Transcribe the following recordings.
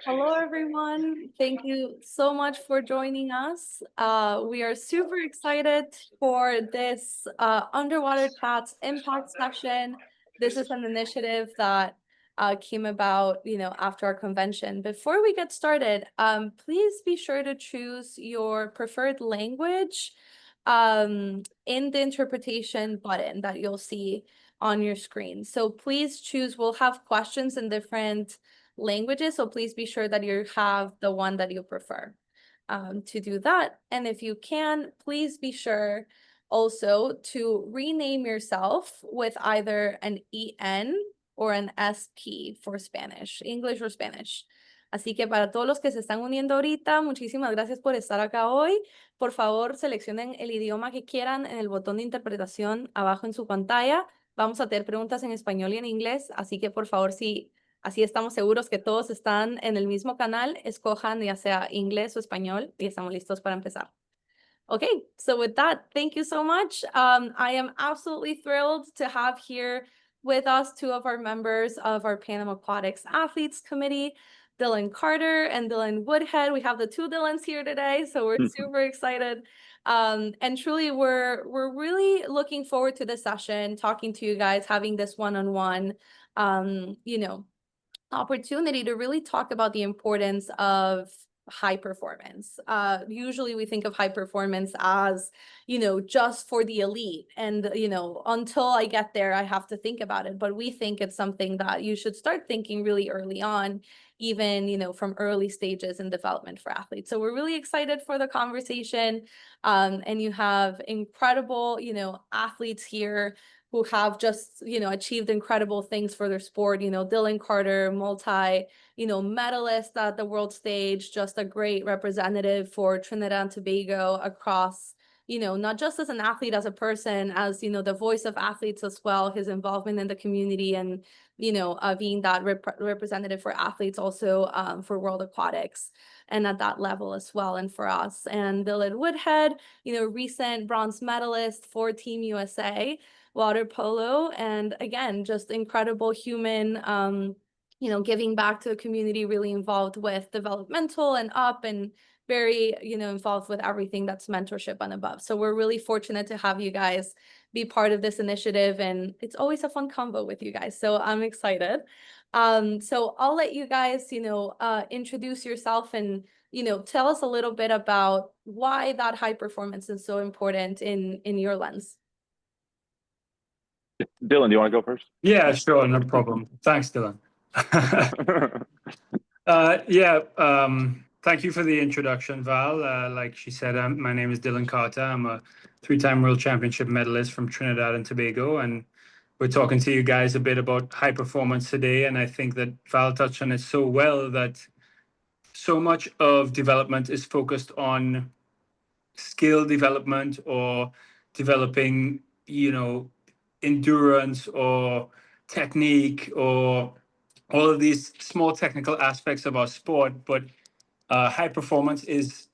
Hello, everyone. Thank you so much for joining us. We are super excited for this Underwater Chats Impact session. This is an initiative that came about, after our convention. Before we get started, please be sure to choose your preferred language in the interpretation button that you'll see on your screen. So please choose. We'll have questions in different languages, so please be sure that you have the one that you prefer to do that. And if you can, please be sure also to rename yourself with either an EN or an SP for Spanish, English or Spanish. Así que para todos los que se están uniendo ahorita, muchísimas gracias por estar acá hoy. Por favor, seleccionen el idioma que quieran en el botón de interpretación abajo en su pantalla. Vamos a tener preguntas en español y en inglés, así que por favor, si así estamos seguros que todos están en el mismo canal, escojan ya sea inglés o español y estamos listos para empezar. Okay, so with that, thank you so much. I am absolutely thrilled to have here with us two of our members of our Panama Aquatics Athletes Committee, Dylan Carter and Dylan Woodhead. We have the two Dylans here today, so we're super excited. And truly, we're really looking forward to this session, talking to you guys, having this one-on-one, opportunity to really talk about the importance of high performance. Usually we think of high performance as, just for the elite. And, until I get there, I have to think about it. But we think it's something that you should start thinking really early on, even, from early stages in development for athletes. So we're really excited for the conversation. And you have incredible, athletes here who have just, achieved incredible things for their sport. Dylan Carter, medalist at the world stage, just a great representative for Trinidad and Tobago across, not just as an athlete, as a person, as, the voice of athletes as well, his involvement in the community and, being that representative for athletes also for World Aquatics and at that level as well. And for us, and Dylan Woodhead, recent bronze medalist for Team USA water polo, and again, just incredible human, giving back to the community, really involved with developmental and up, and very, involved with everything that's mentorship and above. So we're really fortunate to have you guys be part of this initiative, and it's always a fun convo with you guys. So I'm excited. So I'll let you guys, introduce yourself and, tell us a little bit about why that high performance is so important in your lens. Dylan, do you want to go first? Yeah, sure, no problem. Thanks, Dylan. Thank you for the introduction, Val. Like she said, my name is Dylan Carter. I'm a three-time World Championship medalist from Trinidad and Tobago, and we're talking to you guys a bit about high performance today. And I think that Val touched on it so well, that so much of development is focused on skill development or developing, endurance or technique or all of these small technical aspects of our sport, but high performance is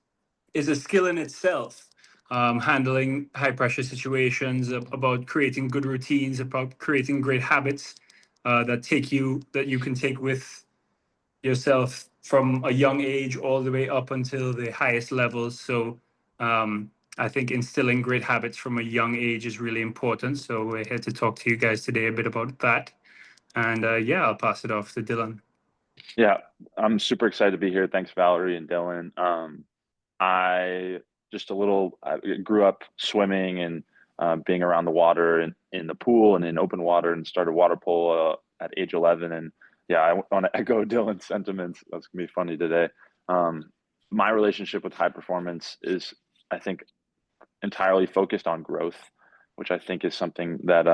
a skill in itself. Handling high pressure situations, about creating good routines, about creating great habits that you can take with yourself from a young age all the way up until the highest levels. So I think instilling great habits from a young age is really important. So we're here to talk to you guys today a bit about that. And I'll pass it off to Dylan. Yeah, I'm super excited to be here. Thanks, Valerie and Dylan. I grew up swimming and being around the water and in the pool and in open water, and started water polo at age 11. And yeah, I want to echo Dylan's sentiments. That's gonna be funny today. My relationship with high performance is, I think, entirely focused on growth, which I think is something that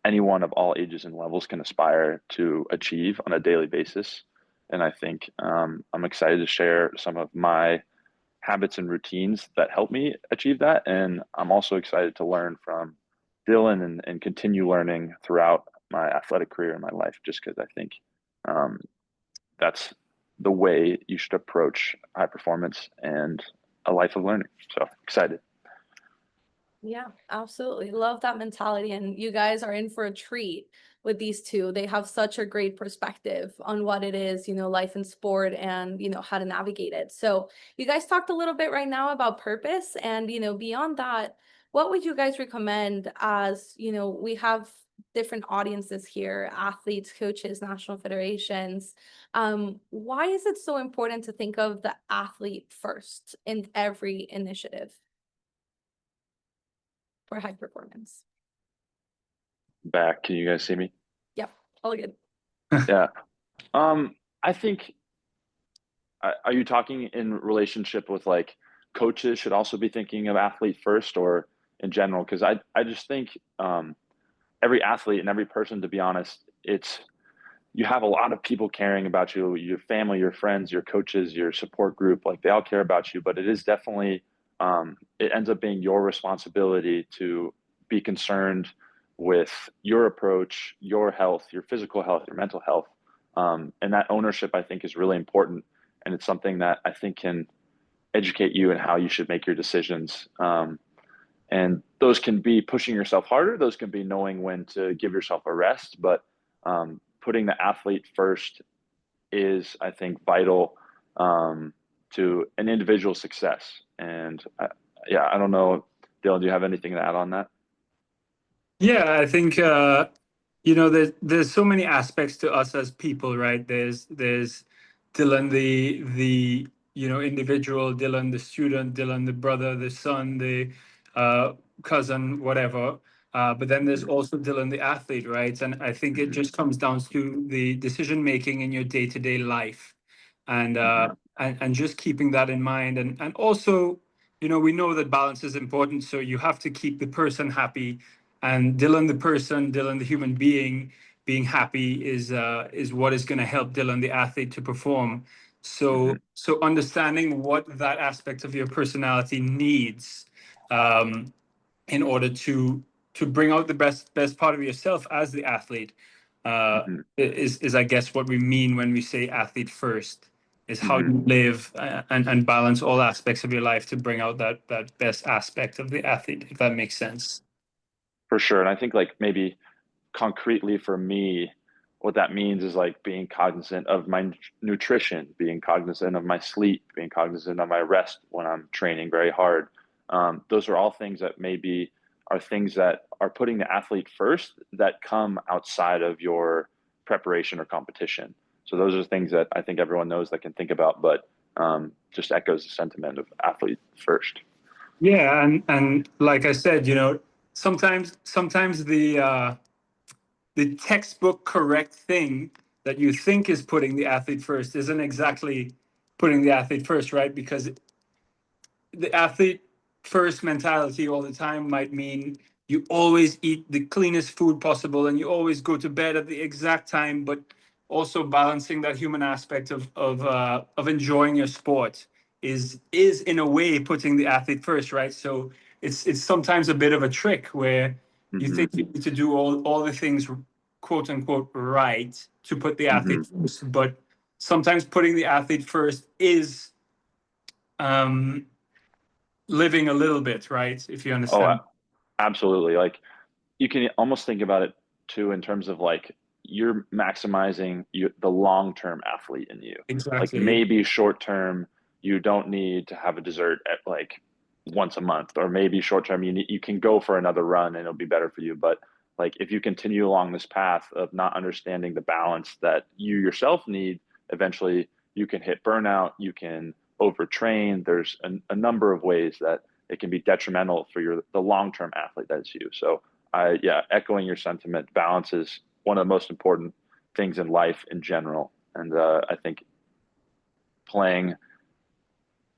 anyone of all ages and levels can aspire to achieve on a daily basis. And I think I'm excited to share some of my habits and routines that help me achieve that. And I'm also excited to learn from Dylan and continue learning throughout my athletic career and my life, just because I think that's the way you should approach high performance and a life of learning. So excited. Yeah, absolutely. Love that mentality. And you guys are in for a treat with these two. They have such a great perspective on what it is, life in sport and, how to navigate it. So you guys talked a little bit right now about purpose and, beyond that, what would you guys recommend as, we have different audiences here, athletes, coaches, national federations. Why is it so important to think of the athlete first in every initiative for high performance? Back, can you guys see me? Yep, all good. Yeah. I think, are you talking in relationship with like coaches should also be thinking of athlete first or in general? Because I just think every athlete and every person, to be honest, you have a lot of people caring about you, your family, your friends, your coaches, your support group, like they all care about you, but it is definitely, it ends up being your responsibility to be concerned with your approach, your health, your physical health, your mental health. And that ownership, I think, is really important. And it's something that I think can educate you in how you should make your decisions. And those can be pushing yourself harder. Those can be knowing when to give yourself a rest. But putting the athlete first is, I think, vital to an individual success. And yeah, I don't know, Dylan, do you have anything to add on that? Yeah, I think there's so many aspects to us as people, right? There's Dylan the individual, Dylan the student, Dylan the brother, the son, the uh, cousin, whatever. But then there's also Dylan the athlete, right? And I think it just comes down to the decision making in your day-to-day life, and and just keeping that in mind, and also we know that balance is important, so you have to keep the person happy, and Dylan the person, Dylan the human being happy is what is going to help Dylan the athlete to perform. So understanding what that aspect of your personality needs in order to bring out the best part of yourself as the athlete is I guess what we mean when we say athlete first, is how you live and balance all aspects of your life to bring out that best aspect of the athlete, if that makes sense. For sure. And I think like maybe concretely for me, what that means is like being cognizant of my nutrition, being cognizant of my sleep, being cognizant of my rest when I'm training very hard. Those are all things that maybe are things that are putting the athlete first that come outside of your preparation or competition. So those are things that I think everyone knows that can think about, but just echoes the sentiment of athlete first. Yeah, and like I said, sometimes the textbook correct thing that you think is putting the athlete first isn't exactly putting the athlete first, right? Because the athlete first mentality all the time might mean you always eat the cleanest food possible and you always go to bed at the exact time, but also balancing that human aspect of enjoying your sport is in a way putting the athlete first, right? So it's sometimes a bit of a trick where you think you need to do all the things quote unquote right to put the athlete first, but sometimes putting the athlete first is um, living a little bit, right? If you Oh, understand. absolutely. Like you can almost think about it too in terms of like you're maximizing the long-term athlete in you. Like Exactly. maybe short-term, you don't need to have a dessert at like once a month, or maybe short-term you can go for another run and it'll be better for you. But like if you continue along this path of not understanding the balance that you yourself need, eventually you can hit burnout, you can overtrain. There's a number of ways that it can be detrimental for the long-term athlete that's you. So yeah, echoing your sentiment, balance is one of the most important things in life in general. And I think playing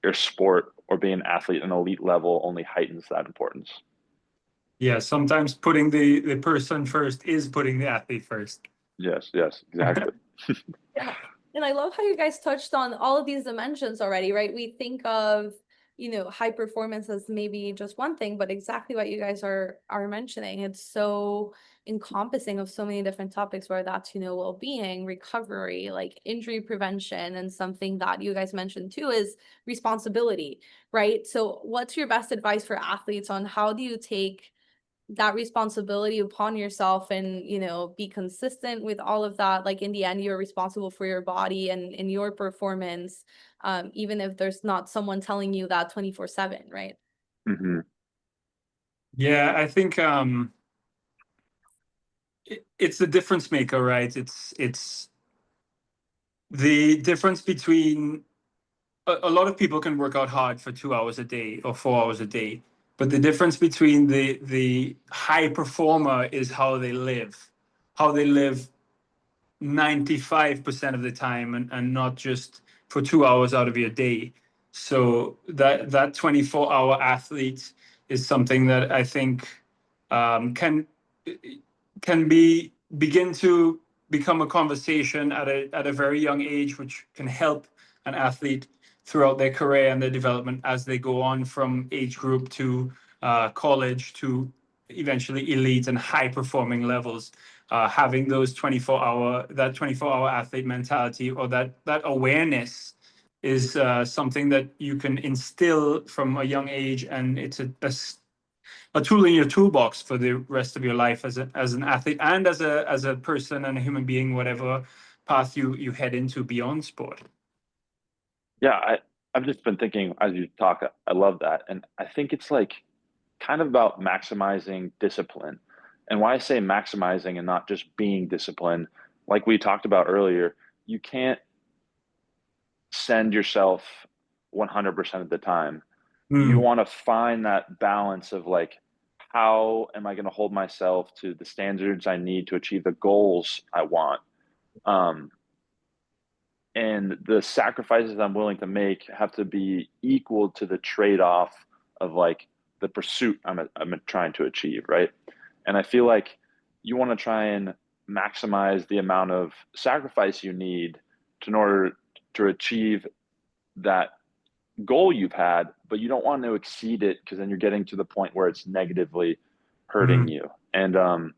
your sport or being an athlete at an elite level only heightens that importance. Yeah, sometimes putting the person first is putting the athlete first. Yes, yes, exactly. Yeah. And I love how you guys touched on all of these dimensions already, right? We think of high performance as maybe just one thing, but exactly what you guys are mentioning. It's so encompassing of so many different topics, where that's, well-being, recovery, like injury prevention, and something that you guys mentioned too is responsibility, right? So what's your best advice for athletes on how do you take that responsibility upon yourself and, be consistent with all of that? Like in the end, you're responsible for your body and in your performance, even if there's not someone telling you that 24/7, right? Mm-hmm. Yeah, I think it's the difference maker, right? It's the difference between a lot of people can work out hard for 2 hours a day or 4 hours a day, but the difference between the high performer is how they live 95% of the time, and not just for 2 hours out of your day. So that 24-hour athlete is something that I think can begin to become a conversation at a very young age, which can help an athlete throughout their career and their development as they go on from age group to college to eventually elite and high performing levels. Having those 24-hour athlete mentality, or that awareness, is something that you can instill from a young age, and it's a tool in your toolbox for the rest of your life as an athlete, and as a person and a human being, whatever path you head into beyond sport. Yeah, I've just been thinking as you talk, I love that. And I think it's like kind of about maximizing discipline. And why I say maximizing and not just being disciplined, like we talked about earlier, you can't send yourself 100% of the time. You want to find that balance of like, how am I going to hold myself to the standards I need to achieve the goals I want? Um, and the sacrifices I'm willing to make have to be equal to the trade-off of like the pursuit I'm trying to achieve, right? And I feel like you want to try and maximize the amount of sacrifice you need in order to achieve that goal you've had, but you don't want to exceed it, because then you're getting to the point where it's negatively hurting you. And I'm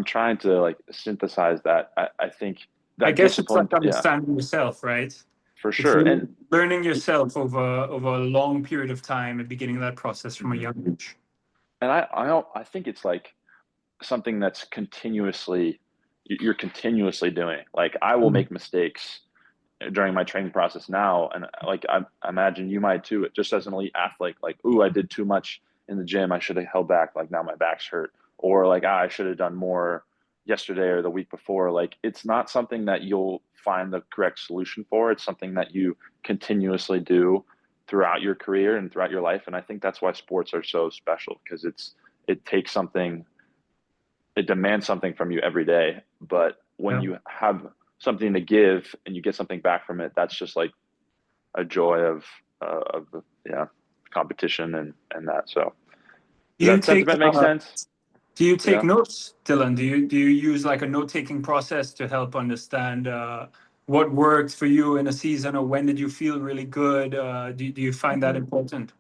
trying to like synthesize that. I think I that guess it's discipline, like yeah, understanding yourself, right? for It's sure. really And learning yourself over a long period of time and beginning that process from a young age. and I think it's like something that's continuously, you're continuously doing. Like I will make mistakes during my training process now, and like I imagine you might too. Just as an elite athlete, like, ooh, I did too much in the gym. I should have held back. Like now my back's hurt, or like I should have done more yesterday or the week before. Like it's not something that you'll find the correct solution for. It's something that you continuously do throughout your career and throughout your life. And I think that's why sports are so special, because it takes something, it demands something from you every day. But when Yeah. you have something to give and you get something back from it, that's just like a joy of yeah, competition and that. So Do does you that take sentiment make sense? Do you take Yeah. notes, Dylan? Do you use like a note-taking process to help understand what worked for you in a season, or when did you feel really good? Do you find that important?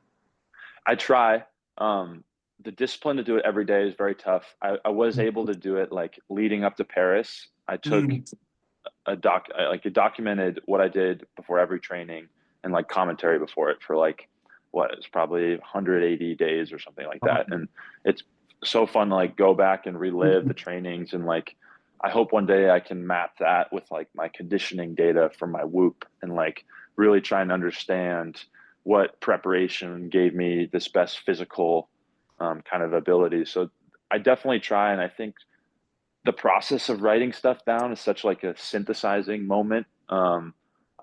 I try. The discipline to do it every day is very tough. I was able to do it like leading up to Paris. I took Mm. like it documented what I did before every training, and like commentary before it for like what, it's probably 180 days or something like that. And it's so fun to like go back and relive the trainings, and like I hope one day I can map that with like my conditioning data from my whoop, and like really try and understand what preparation gave me this best physical kind of ability. So I definitely try, and I think the process of writing stuff down is such like a synthesizing moment, Mm.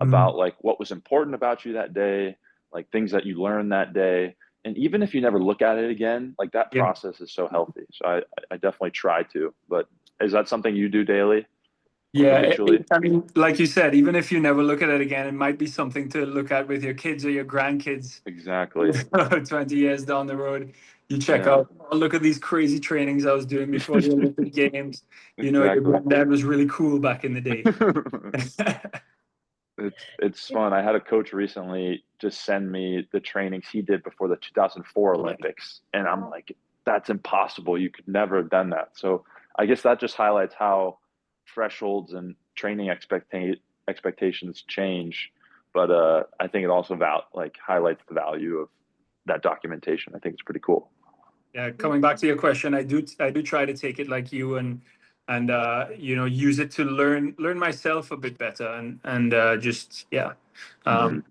about like what was important about you that day, like things that you learned that day. And even if you never look at it again, like that Yeah. process is so healthy. So I definitely try to. But is that something you do daily or Yeah, habitually? I mean, like you said, even if you never look at it again, it might be something to look at with your kids or your grandkids. Exactly. 20 years down the road, you check Yeah. out, oh, look at these crazy trainings I was doing before the Olympic Games. You know, your Exactly. granddad was really cool back in the day. It's fun. I had a coach recently just send me the trainings he did before the 2004 Olympics, and I'm like, that's impossible. You could never have done that. So I guess that just highlights how thresholds and training expectations change. But I think it also highlights the value of that documentation. I think it's pretty cool. Yeah, coming back to your question, I do try to take it like you, and use it to learn myself a bit better, and just yeah. um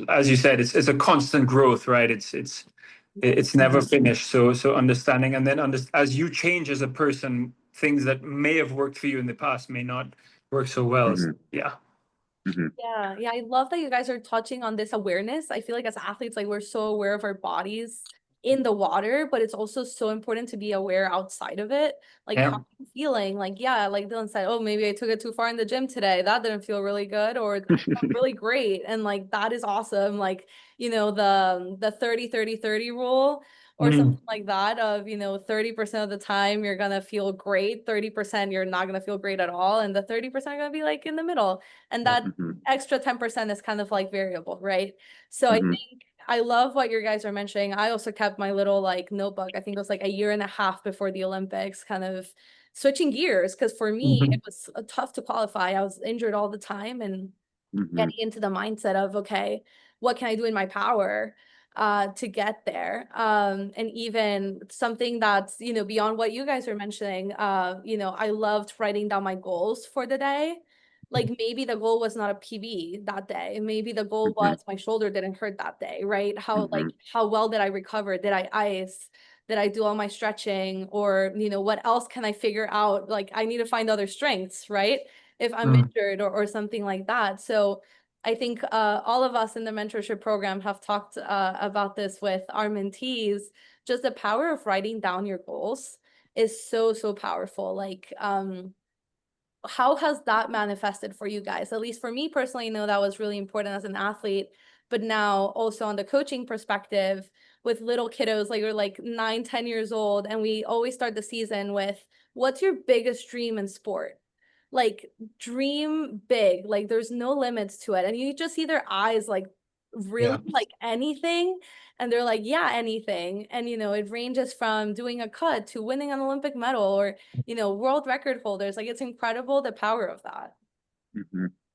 as you said, it's a constant growth, right? It's never finished. So understanding, and then as you change as a person, things that may have worked for you in the past may not work so well. So, yeah. Yeah, yeah, I love that you guys are touching on this awareness. I feel like as athletes, like we're so aware of our bodies in the water, but it's also so important to be aware outside of it. Like Yeah. how are you feeling? Like, yeah, like Dylan said, oh, maybe I took it too far in the gym today. That didn't feel really good, or that felt really great. And like that is awesome. Like, the 30-30-30 rule or something like that of, 30% of the time you're gonna feel great, 30% you're not gonna feel great at all, and the 30% are gonna be like in the middle. And that extra 10% is kind of like variable, right? So I think I love what you guys are mentioning. I also kept my little like notebook. I think it was like a year and a half before the Olympics, kind of switching gears. Because for me, it was tough to qualify. I was injured all the time, and getting into the mindset of, okay, what can I do in my power to get there? And even something that's, beyond what you guys are mentioning, I loved writing down my goals for the day. Like maybe the goal was not a PB that day. Maybe the goal was my shoulder didn't hurt that day, right? How well did I recover? Did I ice? Did I do all my stretching? Or, what else can I figure out? Like I need to find other strengths, right? If I'm injured or something like that. So I think all of us in the mentorship program have talked about this with our mentees. Just the power of writing down your goals is so, so powerful. Like, how has that manifested for you guys? At least for me personally, I know that was really important as an athlete, but now also on the coaching perspective with little kiddos, like you're like 9, 10 years old, and we always start the season with, what's your biggest dream in sport? Like dream big, like there's no limits to it. And you just see their eyes like really like anything. And they're like, yeah, anything. And, it ranges from doing a cut to winning an Olympic medal or, world record holders. Like it's incredible the power of that.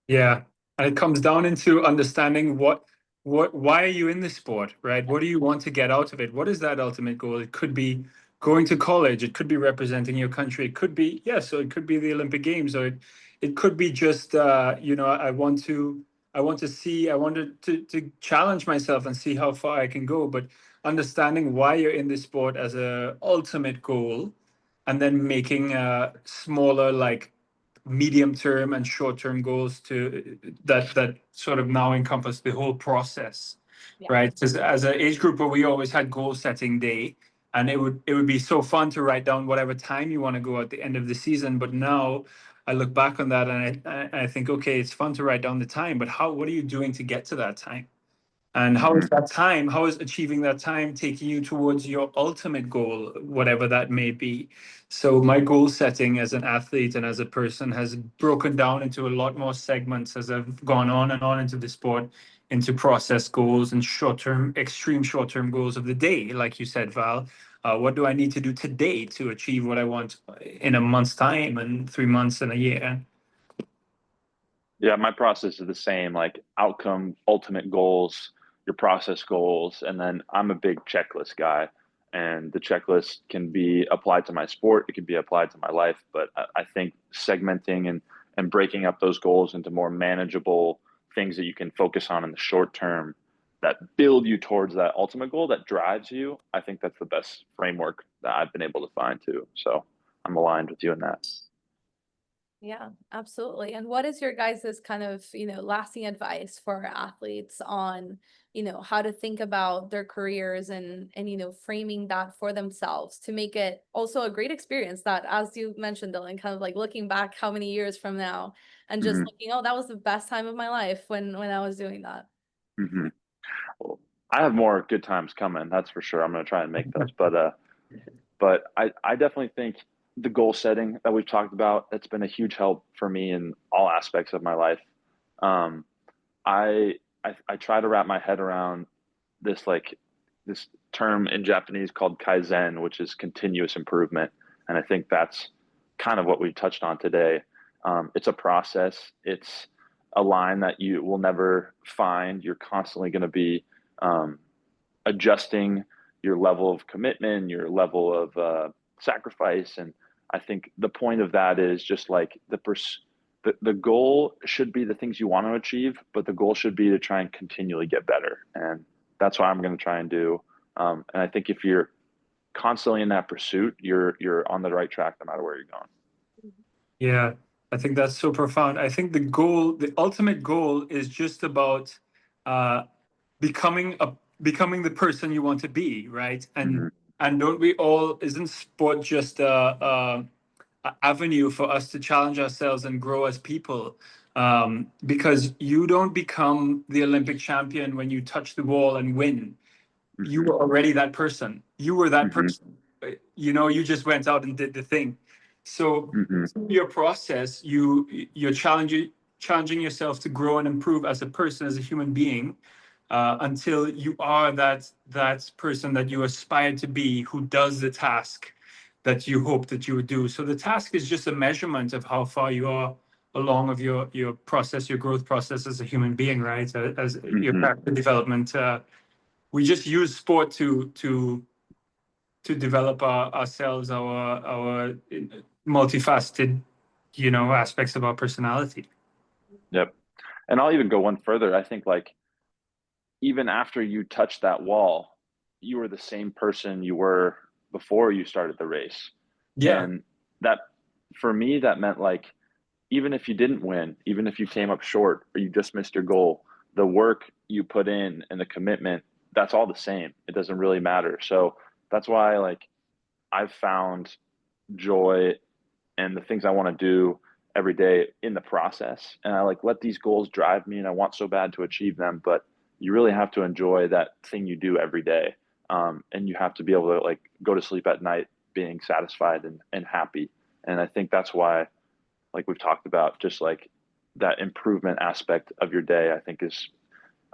Yeah. And it comes down into understanding why are you in this sport, right? What do you want to get out of it? What is that ultimate goal? It could be going to college. It could be representing your country. It could be, so it could be the Olympic Games, or it could be just, I want to challenge myself and see how far I can go. But understanding why you're in this sport as a ultimate goal, and then making smaller, like medium term and short term goals to that sort of now encompass the whole process, right? Because as an age grouper, we always had goal setting day, and it would be so fun to write down whatever time you want to go at the end of the season. But now I look back on that, and I think, okay, it's fun to write down the time, but what are you doing to get to that time? And how is achieving that time taking you towards your ultimate goal, whatever that may be? So my goal setting as an athlete and as a person has broken down into a lot more segments as I've gone on and on into the sport, into process goals and extreme short-term goals of the day. Like you said, Val, what do I need to do today to achieve what I want in a month's time and 3 months and a year? Yeah, my process is the same, like outcome, ultimate goals, your process goals, and then I'm a big checklist guy. And the checklist can be applied to my sport, it can be applied to my life, but I think segmenting and breaking up those goals into more manageable things that you can focus on in the short term that build you towards that ultimate goal that drives you, I think that's the best framework that I've been able to find too. So I'm aligned with you in that. Yeah, absolutely. And what is your guys's kind of, lasting advice for our athletes on, how to think about their careers and framing that for themselves to make it also a great experience that, as you mentioned, Dylan, kind of like looking back how many years from now and just looking, oh, that was the best time of my life when I was doing that. Well, I have more good times coming, that's for sure. I'm going to try and make those, but I definitely think the goal setting that we've talked about, that's been a huge help for me in all aspects of my life. Um, I try to wrap my head around this like this term in Japanese called kaizen, which is continuous improvement, and I think that's kind of what we touched on today. It's a process. It's a line that you will never find. You're constantly going to be um, adjusting your level of commitment, your level of sacrifice, and I think the point of that is just like the goal should be the things you want to achieve, but the goal should be to try and continually get better, and that's what I'm going to try and do. And I think if you're constantly in that pursuit, you're on the right track no matter where you're going. Yeah, I think that's so profound. I think the ultimate goal is just about uh, becoming the person you want to be, right? Hmm. And don't we all, isn't sport just a avenue for us to challenge ourselves and grow as people? Because you don't become the Olympic champion when you touch the wall and win. You Hmm. were already that person. You were that Hmm. person. You just went out and did the thing. So Hmm. through your process, you're challenging yourself to grow and improve as a person, as a human being, until you are that person that you aspire to be, who does the task that you hope that you would do. So the task is just a measurement of how far you are along of your process, your growth process as a human being, right? As your Hmm. character development. We just use sport to develop ourselves, our multifaceted, aspects of our personality. Yep. And I'll even go one further. I think like even after you touch that wall, you were the same person you were before you started the race. Yeah. And that, for me, that meant like, even if you didn't win, even if you came up short or you just missed your goal, the work you put in and the commitment, that's all the same. It doesn't really matter. So that's why like I've found joy and the things I want to do every day in the process. And I like let these goals drive me and I want so bad to achieve them, but you really have to enjoy that thing you do every day. And you have to be able to like go to sleep at night being satisfied and happy. And I think that's why, like we've talked about, just like that improvement aspect of your day, I think is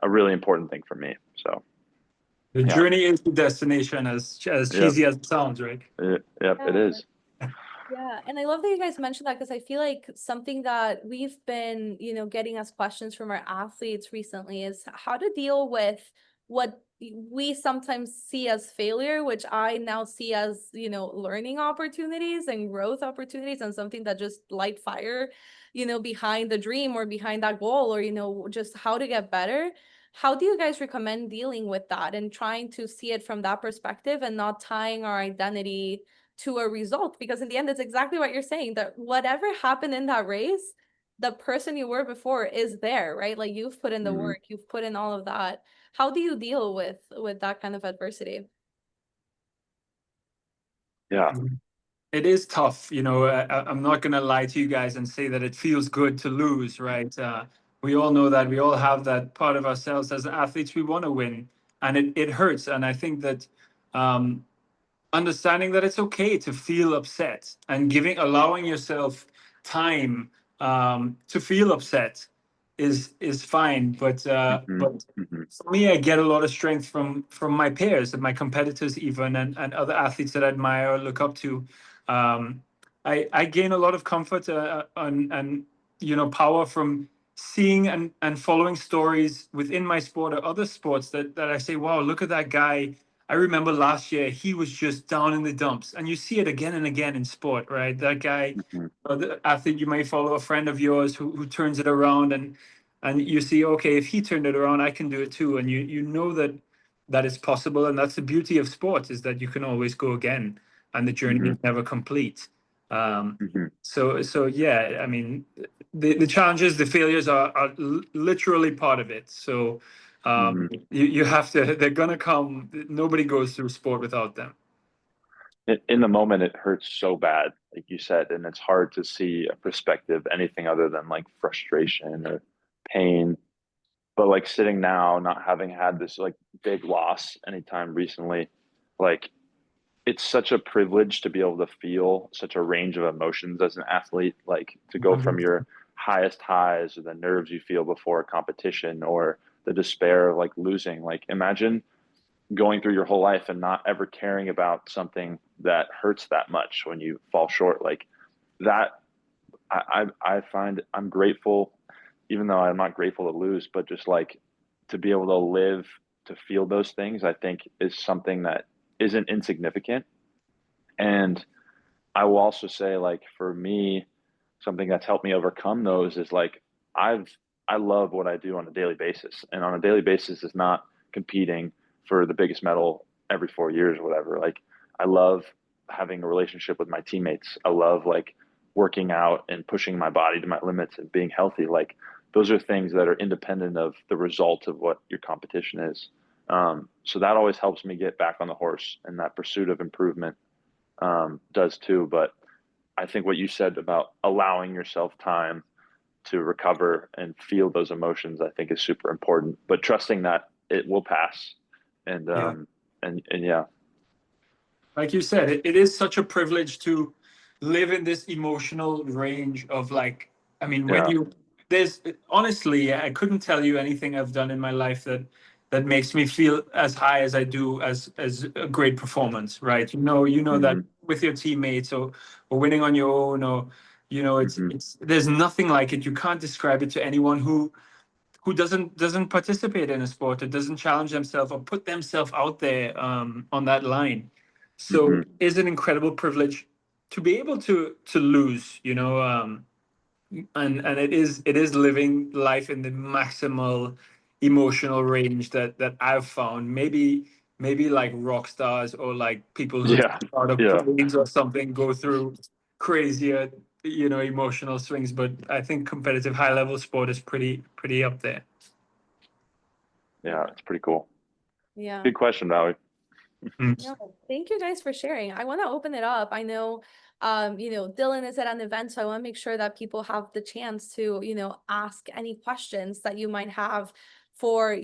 a really important thing for me. So The yeah, journey is the destination, as yep, cheesy as it sounds, right? yep, it Yeah. is. Yeah, and I love that you guys mentioned that because I feel like something that we've been, getting as questions from our athletes recently is how to deal with what we sometimes see as failure, which I now see as, learning opportunities and growth opportunities and something that just light fire, behind the dream or behind that goal or, just how to get better. How do you guys recommend dealing with that and trying to see it from that perspective and not tying our identity to a result? Because in the end, it's exactly what you're saying, that whatever happened in that race, the person you were before is there, right? Like you've put in the Mhm. work, you've put in all of that. How do you deal with that kind of adversity? Yeah. It is tough, I'm not going to lie to you guys and say that it feels good to lose, right? We all know that. We all have that part of ourselves as athletes. We want to win, and it hurts. And I think that um, understanding that it's okay to feel upset and allowing yourself time to feel upset is fine. Hmm. But Hmm. for me, I get a lot of strength from my peers and my competitors, even, and other athletes that I admire or look up to. um, I gain a lot of comfort and power from seeing and following stories within my sport or other sports that I say, wow, look at that guy. I remember last year he was just down in the dumps, and you see it again and again in sport, right? That guy, Hmm. or the athlete, you may follow, a friend of yours who turns it around, and you see, okay, if he turned it around, I can do it too, and you know that is possible, and that's the beauty of sports, is that you can always go again, and the journey Hmm. is never complete. Um, Hmm. so yeah, I mean, the challenges, the failures are literally part of it. So Hmm. you have to, they're gonna come. Nobody goes through sport without them. In the moment, it hurts so bad, like you said, and it's hard to see a perspective, anything other than like frustration or pain. But like sitting now, not having had this like big loss anytime recently, like it's such a privilege to be able to feel such a range of emotions as an athlete, like to go from your highest highs or the nerves you feel before a competition or the despair of like losing. Like imagine going through your whole life and not ever caring about something that hurts that much when you fall short. Like that, I find I'm grateful, even though I'm not grateful to lose, but just like to be able to live, to feel those things, I think is something that isn't insignificant. And I will also say, like, for me, something that's helped me overcome those is like I've I love what I do on a daily basis. And on a daily basis is not competing for the biggest medal every 4 years or whatever. Like I love having a relationship with my teammates. I love like working out and pushing my body to my limits and being healthy. Like those are things that are independent of the result of what your competition is. So that always helps me get back on the horse, and that pursuit of improvement does too. But I think what you said about allowing yourself time to recover and feel those emotions, I think is super important, but trusting that it will pass. And, Yeah. and yeah. Like you said, it is such a privilege to live in this emotional range of like, I mean, when Yeah. there's honestly, I couldn't tell you anything I've done in my life that makes me feel as high as I do as a great performance, right? You know that Hmm. with your teammates or winning on your own, or Hmm. it's there's nothing like it. You can't describe it to anyone who doesn't participate in a sport, or doesn't challenge themselves or put themselves out there on that line. So Hmm. it's an incredible privilege to be able to lose, and it is living life in the maximal emotional range that I've found. Maybe like rock stars or like people who Yeah. out of Yeah. planes or something go through crazier, emotional swings. But I think competitive high level sport is pretty up there. Yeah. It's pretty cool. Yeah. Good question, Valerie. Mm. No, thank you guys for sharing. I want to open it up. I know, Dylan is at an event, so I want to make sure that people have the chance to, ask any questions that you might have for,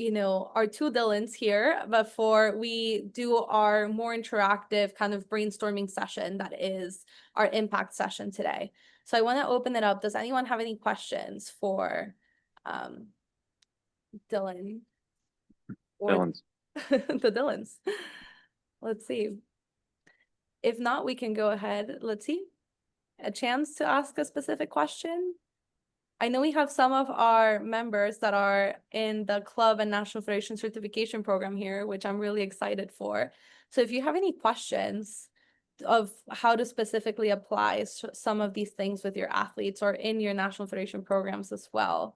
our two Dylans here before we do our more interactive kind of brainstorming session that is our impact session today. So I want to open it up. Does anyone have any questions for Dylan or Dylan's. the Dylans? Let's see. If not, we can go ahead. Let's see. A chance to ask a specific question. I know we have some of our members that are in the club and National Federation certification program here, which I'm really excited for. So if you have any questions of how to specifically apply some of these things with your athletes or in your National Federation programs as well,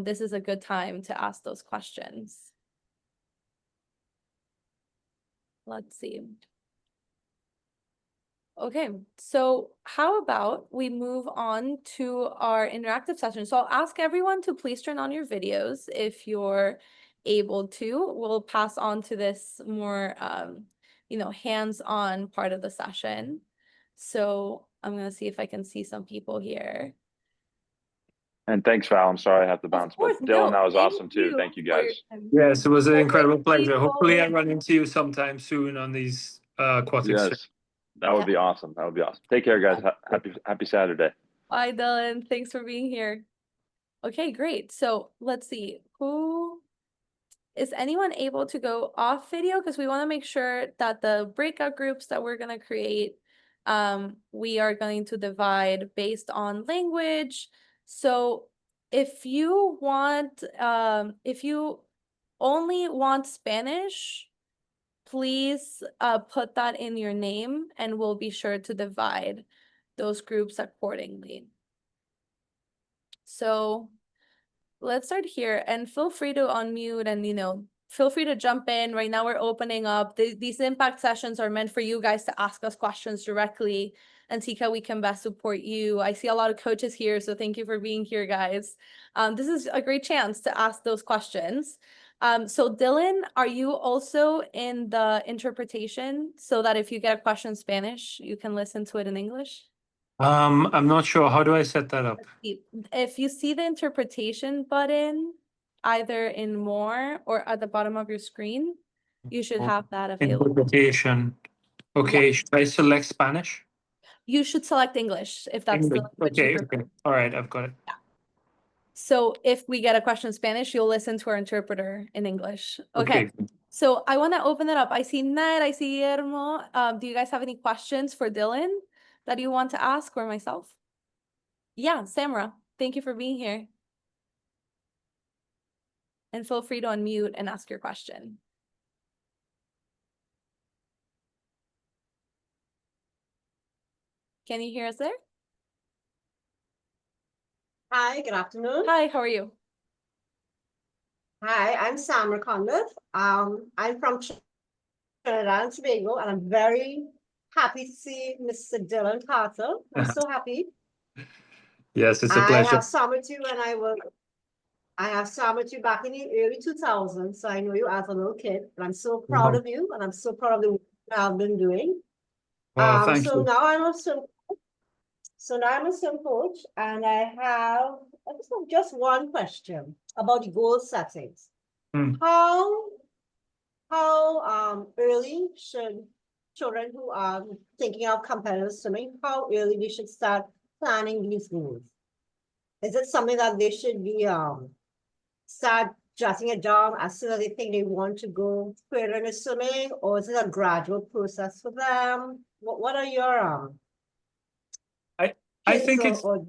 this is a good time to ask those questions. Let's see. Okay, so how about we move on to our interactive session? So I'll ask everyone to please turn on your videos if you're able to. We'll pass on to this more, hands-on part of the session. So I'm gonna see if I can see some people here. And thanks, Val. I'm sorry I have to Of bounce, course, but Dylan, no, that was thank awesome too. you Thank you, for your guys. time. Yes, it was an Okay, incredible pleasure. Hopefully, I people. run into you sometime soon on these aquatic Yes. That would be awesome. That would be awesome. Take care, guys. Happy Saturday. Bye, Dylan. Thanks for being here. Okay, great. So let's see. Is anyone able to go off video? Because we want to make sure that the breakout groups that we're going to create, we are going to divide based on language. So if you want, if you only want Spanish, please put that in your name and we'll be sure to divide those groups accordingly. So let's start here and feel free to unmute and, feel free to jump in. Right now we're opening up. These impact sessions are meant for you guys to ask us questions directly and see how we can best support you. I see a lot of coaches here, so thank you for being here, guys. This is a great chance to ask those questions. So Dylan, are you also in the interpretation so that if you get a question in Spanish, you can listen to it in English? I'm not sure. How do I set that up? If you see the interpretation button, either in more or at the bottom of your screen, you should have that available. Interpretation. Okay, Yeah. should I select Spanish? You should select English if that's the English. language you Okay, prefer. okay. All right, I've got it. So if we get a question in Spanish, you'll listen to our interpreter in English. Okay. Okay. So I want to open it up. I see Ned, I see Guillermo. Do you guys have any questions for Dylan that you want to ask or myself? Yeah, Samra, thank you for being here. And feel free to unmute and ask your question. Can you hear us there? Hi, good afternoon. Hi, how are you? Hi, I'm Samra Conleth. I'm from Trinidad and Tobago, and I'm very happy to see Mr. Dylan Carter. I'm so happy. Yes, it's a I pleasure. have summoned you when I have summoned you back in the early 2000s, so I know you as a little kid, and I'm so proud Wow. of you, and I'm so proud of the work you have been doing. Well, thank So you. now I'm a swim coach, and I have just one question about the goal settings. Hmm. How early should children who are thinking of competitive swimming, how early they should start planning these goals? Is it something that they should be start jotting it down as soon as they think they want to go further into swimming, or is it a gradual process for them? What are your I tips think it's or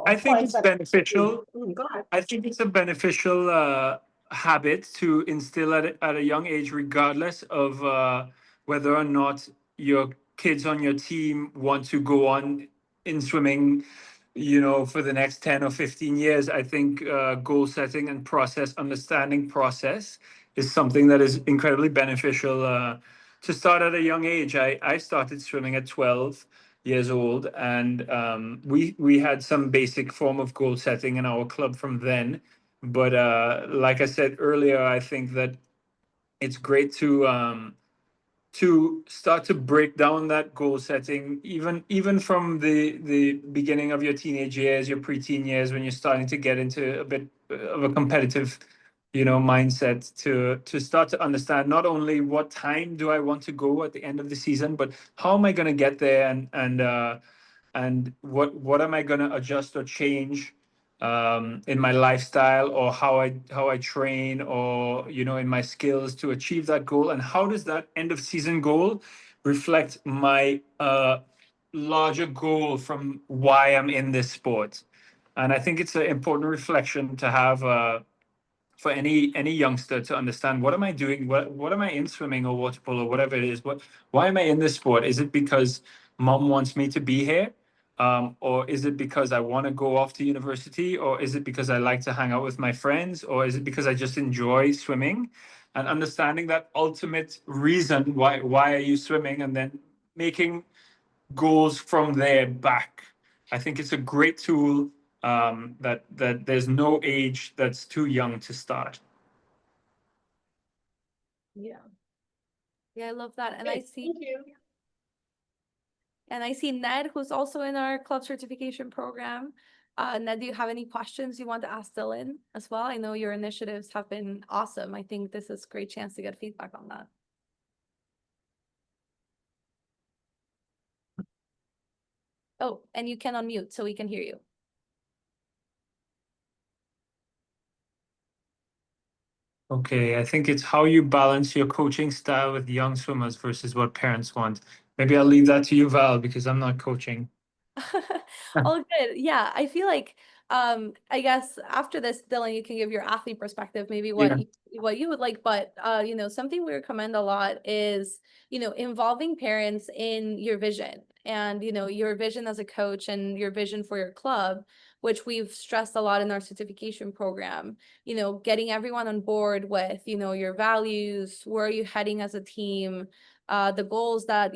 I think points it's that beneficial. Go ahead. I think it's a beneficial habit to instill at a young age, regardless of whether or not your kids on your team want to go on in swimming, for the next 10 or 15 years. I think goal setting and understanding process is something that is incredibly beneficial to start at a young age. I started swimming at 12 years old, and we had some basic form of goal setting in our club from then. But like I said earlier, I think that it's great to start to break down that goal setting, even from the beginning of your teenage years, your preteen years, when you're starting to get into a bit of a competitive mindset, to start to understand not only what time do I want to go at the end of the season, but how am I going to get there, and what am I going to adjust or change in my lifestyle, or how I train, or in my skills to achieve that goal, and how does that end of season goal reflect my larger goal from why I'm in this sport. And I think it's an important reflection to have for any youngster to understand, what am I doing, what am I in swimming or water polo, whatever it is, why am I in this sport? Is it because mom wants me to be here, or is it because I want to go off to university, or is it because I like to hang out with my friends, or is it because I just enjoy swimming? And understanding that ultimate reason, why are you swimming, and then making goals from there back. I think it's a great tool, that there's no age that's too young to start. Yeah. Yeah, I love that. And Thank you. I see Ned, who's also in our club certification program. Ned, do you have any questions you want to ask Dylan as well? I know your initiatives have been awesome. I think this is a great chance to get feedback on that. Oh, and you can unmute so we can hear you. Okay, I think it's how you balance your coaching style with young swimmers versus what parents want. Maybe I'll leave that to you, Val, because I'm not coaching. All good. Yeah, I feel like I guess after this, Dylan, you can give your athlete perspective, maybe what Yeah. what you would like, but something we recommend a lot is involving parents in your vision, and your vision as a coach and your vision for your club, which we've stressed a lot in our certification program. Getting everyone on board with your values, where are you heading as a team, the goals that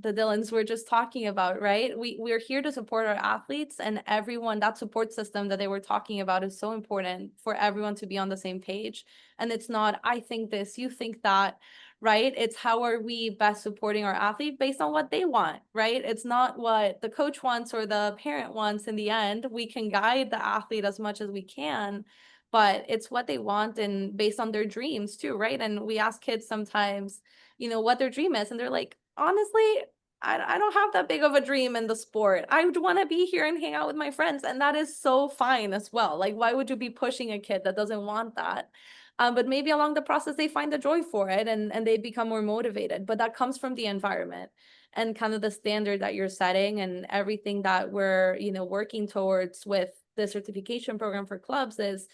the Dylans were just talking about, right? We're here to support our athletes, and everyone, that support system that they were talking about is so important for everyone to be on the same page. And it's not, I think this, you think that, right? It's how are we best supporting our athlete based on what they want, right? It's not what the coach wants or the parent wants. In the end, we can guide the athlete as much as we can, but it's what they want and based on their dreams too, right? And we ask kids sometimes, what their dream is, and they're like, honestly, I don't have that big of a dream in the sport. I would want to be here and hang out with my friends, and that is so fine as well. Like, why would you be pushing a kid that doesn't want that? But maybe along the process they find the joy for it and they become more motivated. But that comes from the environment and kind of the standard that you're setting and everything that we're, working towards with the certification program for clubs is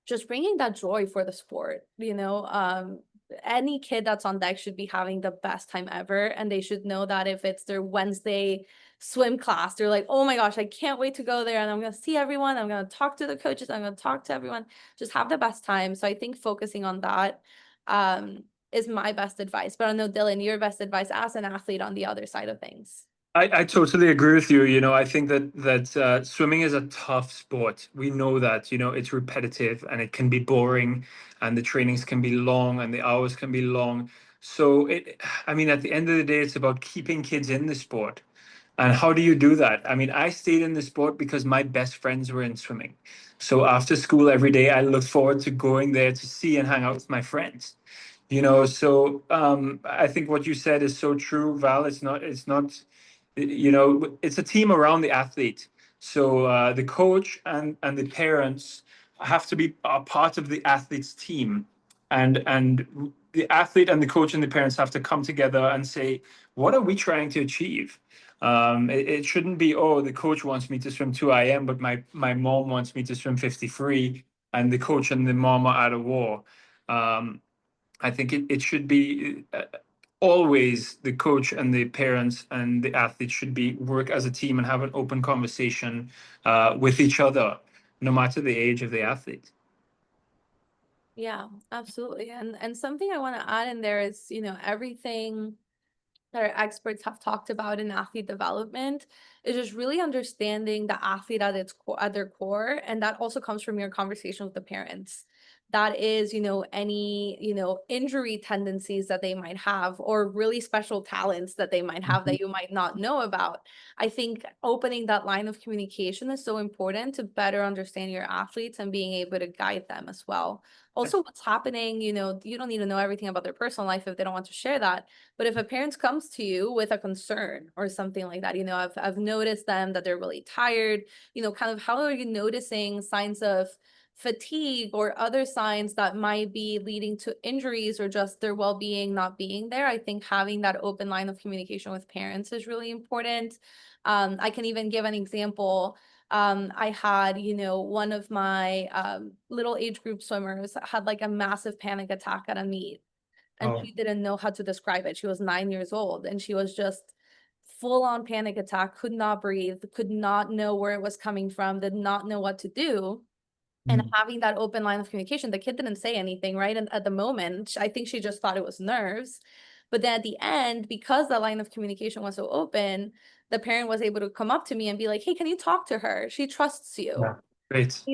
just bringing that joy for the sport. Any kid that's on deck should be having the best time ever, and they should know that if it's their Wednesday swim class, they're like, oh my gosh, I can't wait to go there, and I'm going to see everyone, I'm going to talk to the coaches, I'm going to talk to everyone, just have the best time. So I think focusing on that is my best advice. But I know, Dylan, your best advice as an athlete on the other side of things. I totally agree with you. I think that swimming is a tough sport. We know that, it's repetitive and it can be boring, and the trainings can be long and the hours can be long. So I mean, at the end of the day, it's about keeping kids in the sport. And how do you do that? I mean, I stayed in the sport because my best friends were in swimming. So after school every day, I look forward to going there to see and hang out with my friends. So I think what you said is so true, Val. It's a team around the athlete. So the coach and the parents have to be a part of the athlete's team, and the athlete and the coach and the parents have to come together and say, what are we trying to achieve? It shouldn't be, oh, the coach wants me to swim 2 IM, but my mom wants me to swim 53, and the coach and the mom are at a war. I think it should be always the coach and the parents and the athletes should be work as a team and have an open conversation with each other, no matter the age of the athlete. Yeah, absolutely. And something I want to add in there is, everything that our experts have talked about in athlete development is just really understanding the athlete at their core, and that also comes from your conversation with the parents. That is, any, injury tendencies that they might have, or really special talents that they might have that you might not know about. I think opening that line of communication is so important to better understand your athletes and being able to guide them as well. Also, what's happening, you don't need to know everything about their personal life if they don't want to share that. But if a parent comes to you with a concern or something like that, I've noticed them that they're really tired, kind of how are you noticing signs of fatigue or other signs that might be leading to injuries or just their well-being not being there? I think having that open line of communication with parents is really important. I can even give an example. I had, one of my little age group swimmers had like a massive panic attack at a meet, and she didn't know how to describe it. She was 9 years old and she was just full on panic attack, could not breathe, could not know where it was coming from, did not know what to do. And having that open line of communication, the kid didn't say anything, right? And at the moment, I think she just thought it was nerves. But then at the end, because the line of communication was so open, the parent was able to come up to me and be like, hey, can you talk to her? She trusts you. Yeah, great.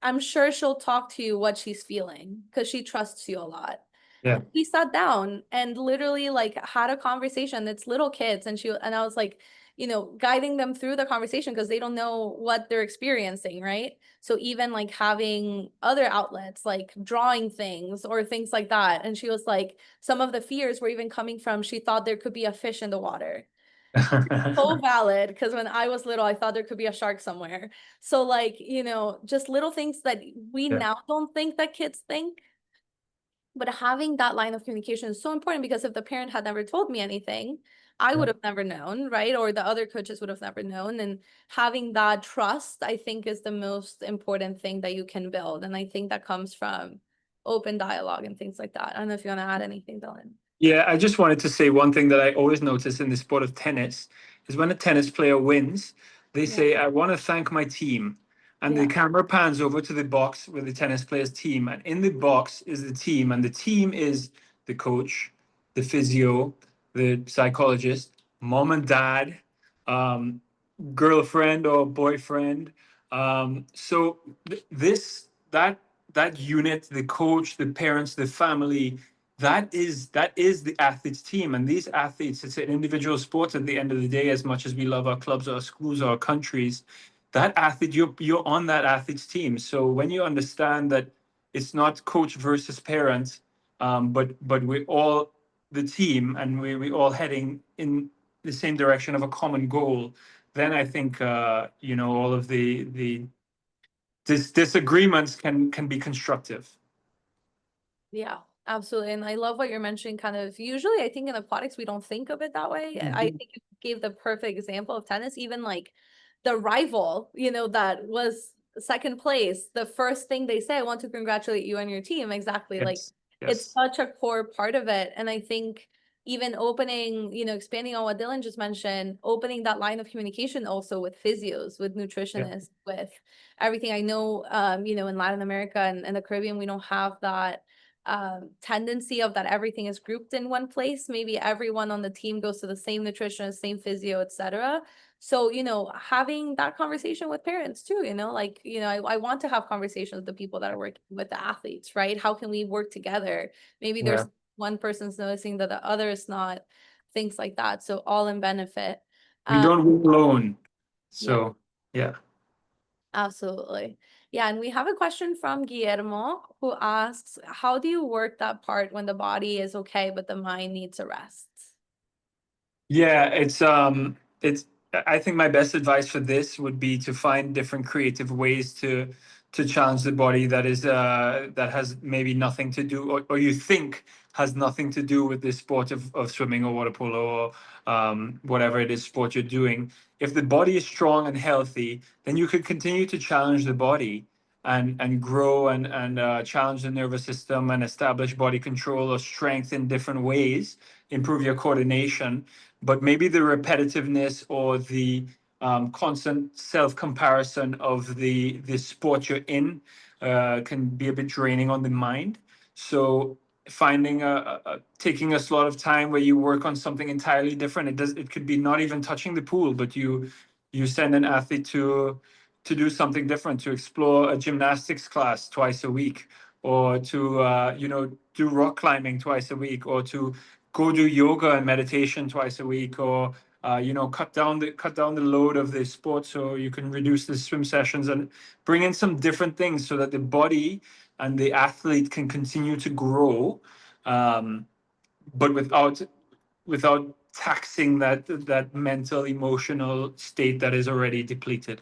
I'm sure she'll talk to you what she's feeling because she trusts you a lot. Yeah. And we sat down and literally like had a conversation. It's little kids, and I was like, guiding them through the conversation because they don't know what they're experiencing, right? So even like having other outlets like drawing things or things like that. And she was like, some of the fears were even coming from, she thought there could be a fish in the water. So valid, because when I was little, I thought there could be a shark somewhere. So like, just little things that we now don't think that kids think. But having that line of communication is so important, because if the parent had never told me anything, I would have never known, right? Or the other coaches would have never known. And having that trust, I think, is the most important thing that you can build. And I think that comes from open dialogue and things like that. I don't know if you want to add anything, Dylan. Yeah, I just wanted to say one thing that I always notice in the sport of tennis is when a tennis player wins, they say, I want to thank my team. And the camera pans over to the box with the tennis player's team. And in the box is the team. And the team is the coach, the physio, the psychologist, mom and dad, girlfriend or boyfriend. So that unit, the coach, the parents, the family, that is the athlete's team. And these athletes, it's an individual sport at the end of the day. As much as we love our clubs, our schools, our countries, that athlete, you're on that athlete's team. So when you understand that it's not coach versus parent, but we're all the team, and we all heading in the same direction of a common goal, then I think you know, all of the disagreements can be constructive. Yeah, absolutely. And I love what you're mentioning, kind of usually I think in aquatics we don't think of it that way. I think you gave the perfect example of tennis, even like the rival, you know, that was second place. The first thing they say, I want to congratulate you and your team. Exactly. Like Yes. it's Yes. such a core part of it. And I think even opening, you know, expanding on what Dylan just mentioned, opening that line of communication also with physios, with nutritionists, with everything. I know, you know, in Latin America and the Caribbean, we don't have that tendency of that everything is grouped in one place. Maybe everyone on the team goes to the same nutritionist, same physio, etc. So, you know, having that conversation with parents too, you know, like, you know, I want to have conversations with the people that are working with the athletes, right? How can we work together? Maybe there's one person's noticing that the other is not, things like that. So all in benefit. We don't win alone. Yeah. So yeah. Absolutely. Yeah, and we have a question from Guillermo who asks, how do you work that part when the body is okay, but the mind needs a rest? Yeah, it's I think my best advice for this would be to find different creative ways to challenge the body that is that has maybe nothing to do, or you think has nothing to do with the sport of swimming or water polo or whatever it is sport you're doing. If the body is strong and healthy, then you could continue to challenge the body and grow and challenge the nervous system and establish body control or strength in different ways, improve your coordination. But maybe the repetitiveness or the constant self-comparison of the sport you're in can be a bit draining on the mind. So finding taking a slot of time where you work on something entirely different. It could be not even touching the pool, but you send an athlete to do something different, to explore a gymnastics class twice a week, or to you know, do rock climbing twice a week, or to go do yoga and meditation twice a week, or you know, cut down the load of the sport so you can reduce the swim sessions and bring in some different things so that the body and the athlete can continue to grow, but without taxing that mental emotional state that is already depleted.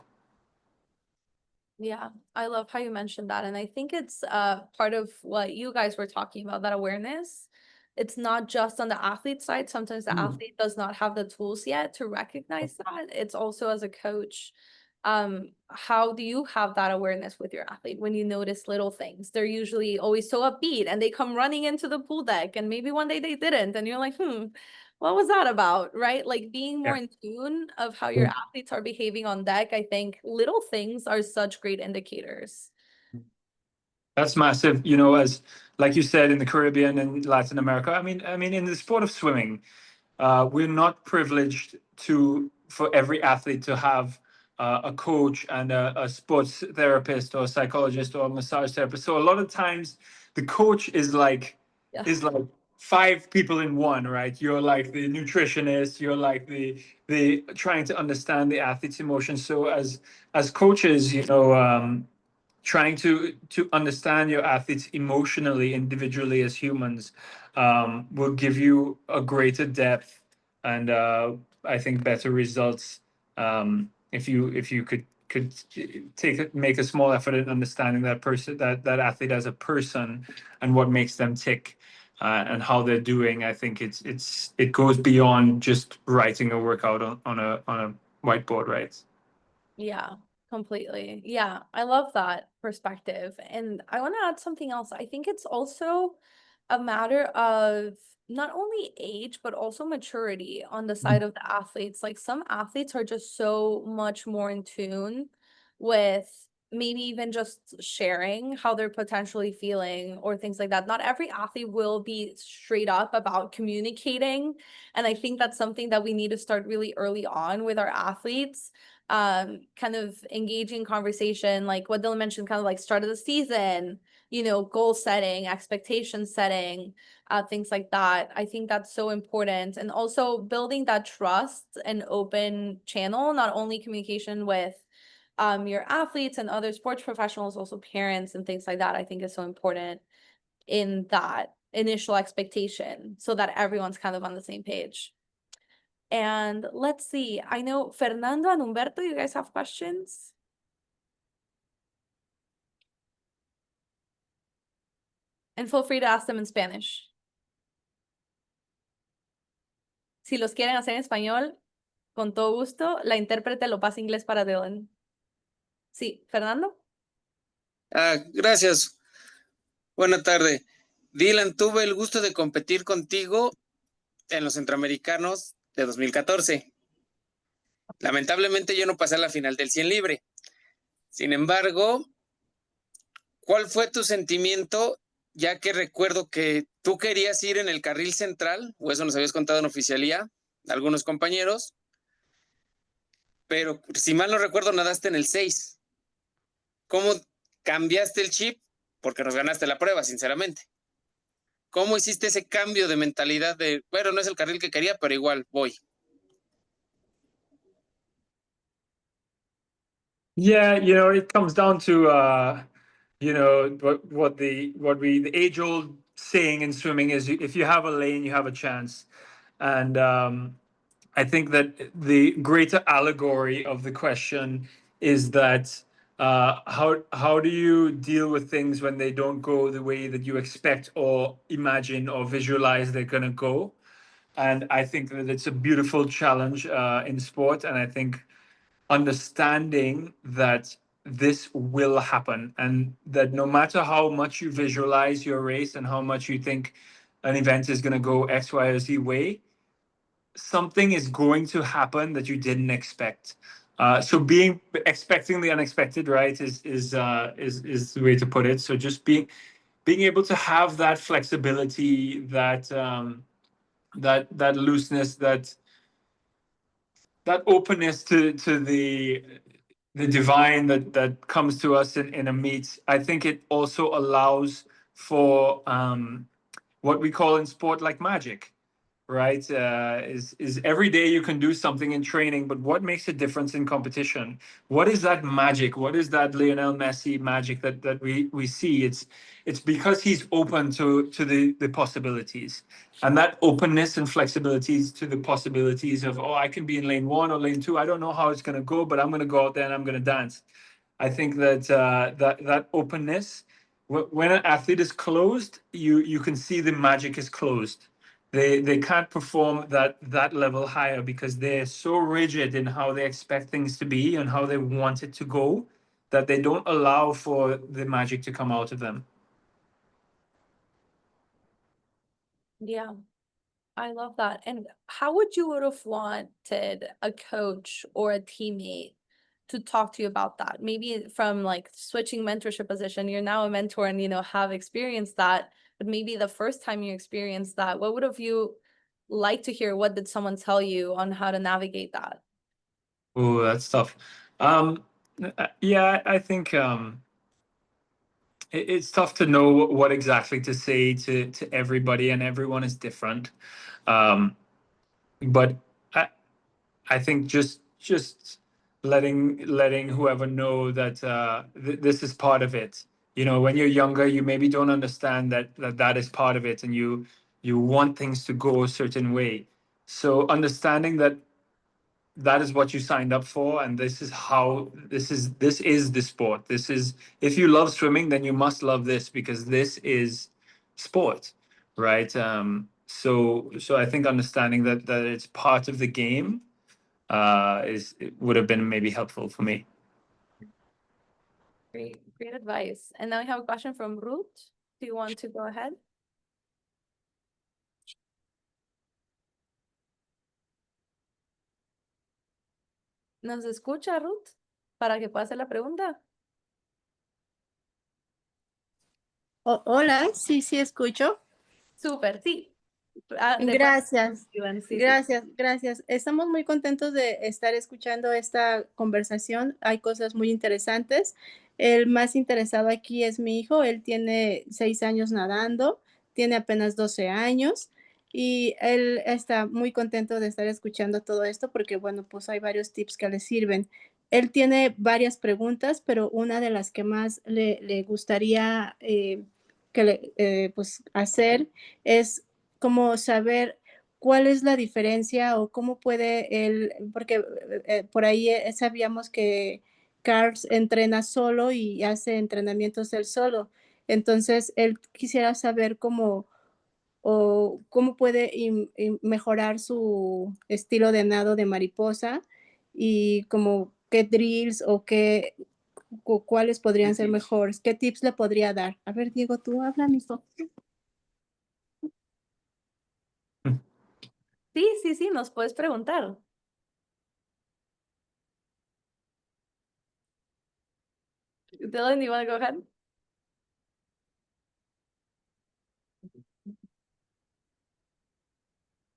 Yeah, I love how you mentioned that. And I think it's part of what you guys were talking about, that awareness. It's not just on the athlete side. Sometimes the athlete does not have the tools yet to recognize that. It's also as a coach. How do you have that awareness with your athlete when you notice little things? They're usually always so upbeat and they come running into the pool deck, and maybe one day they didn't, and you're like, what was that about, right? Like being more in tune of how your athletes are behaving on deck. I think little things are such great indicators. That's massive, you know, as like you said, in the Caribbean and Latin America. I mean, in the sport of swimming, we're not privileged for every athlete to have a coach and a sports therapist or a psychologist or a massage therapist. So a lot of times, the coach is like Yeah. five people in one, right? You're like the nutritionist, you're like the trying to understand the athlete's emotions. So as coaches, you know, trying to understand your athletes emotionally, individually as humans, will give you a greater depth and I think better results, if you could make a small effort in understanding that person, that athlete as a person, and what makes them tick, and how they're doing. I think it goes beyond just writing a workout on a whiteboard, right? Yeah, completely. Yeah, I love that perspective. And I want to add something else. I think it's also a matter of not only age, but also maturity on the side of the athletes. Like some athletes are just so much more in tune with maybe even just sharing how they're potentially feeling or things like that. Not every athlete will be straight up about communicating. And I think that's something that we need to start really early on with our athletes, kind of engaging conversation, like what Dylan mentioned, kind of like start of the season, you know, goal setting, expectation setting, things like that. I think that's so important. And also building that trust and open channel, not only communication with your athletes and other sports professionals, also parents and things like that, I think is so important in that initial expectation so that everyone's kind of on the same page. And let's see, I know Fernando and Humberto, you guys have questions? And feel free to ask them in Spanish. Si los quieren hacer en español, con todo gusto, la intérprete lo pasa inglés para Dylan. Sí, Fernando. Gracias. Buena tarde. Dylan, tuve el gusto de competir contigo en los Centroamericanos de 2014. Lamentablemente yo no pasé a la final del 100 libre. Sin embargo, ¿cuál fue tu sentimiento? Ya que recuerdo que tú querías ir en el carril central, o eso nos habías contado en oficialía, algunos compañeros, pero si mal no recuerdo, nadaste en el 6. ¿Cómo cambiaste el chip? Porque nos ganaste la prueba, sinceramente. ¿Cómo hiciste ese cambio de mentalidad de, bueno, no es el carril que quería, pero igual voy? Yeah, it comes down to the age-old saying in swimming is, if you have a lane, you have a chance. And I think that the greater allegory of the question is that how do you deal with things when they don't go the way that you expect or imagine or visualize they're going to go? And I think that it's a beautiful challenge in sport. And I think understanding that this will happen and that no matter how much you visualize your race and how much you think an event is going to go X, Y, or Z way, something is going to happen that you didn't expect. So expecting the unexpected, right, is the way to put it. So just being able to have that flexibility, that looseness, that openness to the divine that comes to us in a meet. I think it also allows for what we call in sport like magic, right? Is every day you can do something in training, but what makes a difference in competition? What is that magic? What is that Lionel Messi magic that we see? It's because he's open to the possibilities, and that openness and flexibilities to the possibilities of, oh, I can be in lane 1 or lane 2. I don't know how it's going to go, but I'm going to go out there and I'm going to dance. I think that that openness, when an athlete is closed, you can see the magic is closed. They can't perform that level higher because they're so rigid in how they expect things to be and how they want it to go, that they don't allow for the magic to come out of them. Yeah, I love that. And how would you would have wanted a coach or a teammate to talk to you about that? Maybe from like switching mentorship position, you're now a mentor and have experienced that, but maybe the first time you experienced that, what would have you liked to hear? What did someone tell you on how to navigate that? Oh, that's tough. Yeah, I think it's tough to know what exactly to say to everybody, and everyone is different. But I think just letting whoever know that this is part of it. When you're younger, you maybe don't understand that is part of it, and you want things to go a certain way. So understanding that is what you signed up for, and this is the sport. This is, if you love swimming, then you must love this, because this is sport, right? So I think understanding that it's part of the game it would have been maybe helpful for me. Great advice. And now we have a question from Ruth. Do you want to go ahead? ¿Nos escucha, Ruth? Para que pueda hacer la pregunta. Hola, sí, escucho. Súper, sí. Gracias. Sí. Gracias. Estamos muy contentos de estar escuchando esta conversación. Hay cosas muy interesantes. El más interesado aquí es mi hijo. Él tiene 6 años nadando, tiene apenas 12 años y él está muy contento de estar escuchando todo esto porque, bueno, pues hay varios tips que le sirven. Él tiene varias preguntas, pero una de las que más le gustaría pues hacer es como saber ¿cuál es la diferencia o cómo puede él? Porque por ahí sabíamos que Carls entrena solo y hace entrenamientos él solo. Entonces, él quisiera saber cómo o cómo puede mejorar su estilo de nado de mariposa y como qué drills o qué, cuáles podrían ser mejores, qué tips le podría dar. A ver, Diego, tú habla, mijo. Sí, nos puedes preguntar. Dylan, you want to go ahead?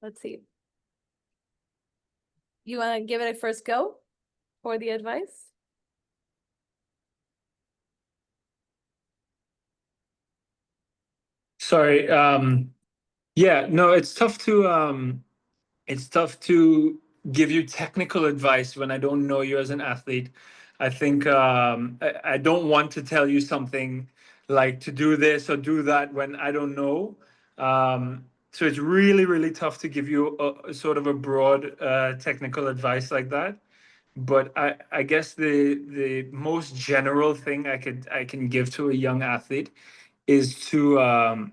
Let's see. You want to give it a first go for the advice? Sorry. Yeah, no, it's tough to give you technical advice when I don't know you as an athlete. I think I don't want to tell you something like to do this or do that when I don't know. So it's really, really tough to give you a sort of a broad technical advice like that. But I guess the most general thing I can give to a young athlete is to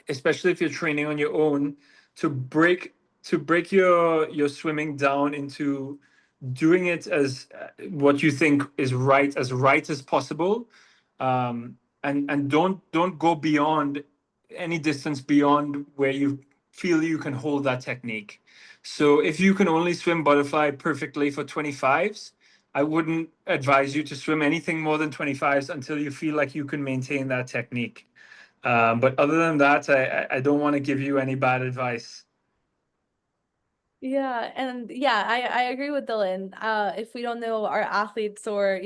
especially if you're training on your own, to break your swimming down into doing it as what you think is right, as right as possible, and don't go beyond any distance beyond where you feel you can hold that technique. So if you can only swim butterfly perfectly for 25s, I wouldn't advise you to swim anything more than 25s until you feel like you can maintain that technique. But other than that, I don't want to give you any bad advice. Yeah, and yeah, I agree with Dylan. If we don't know our athletes or,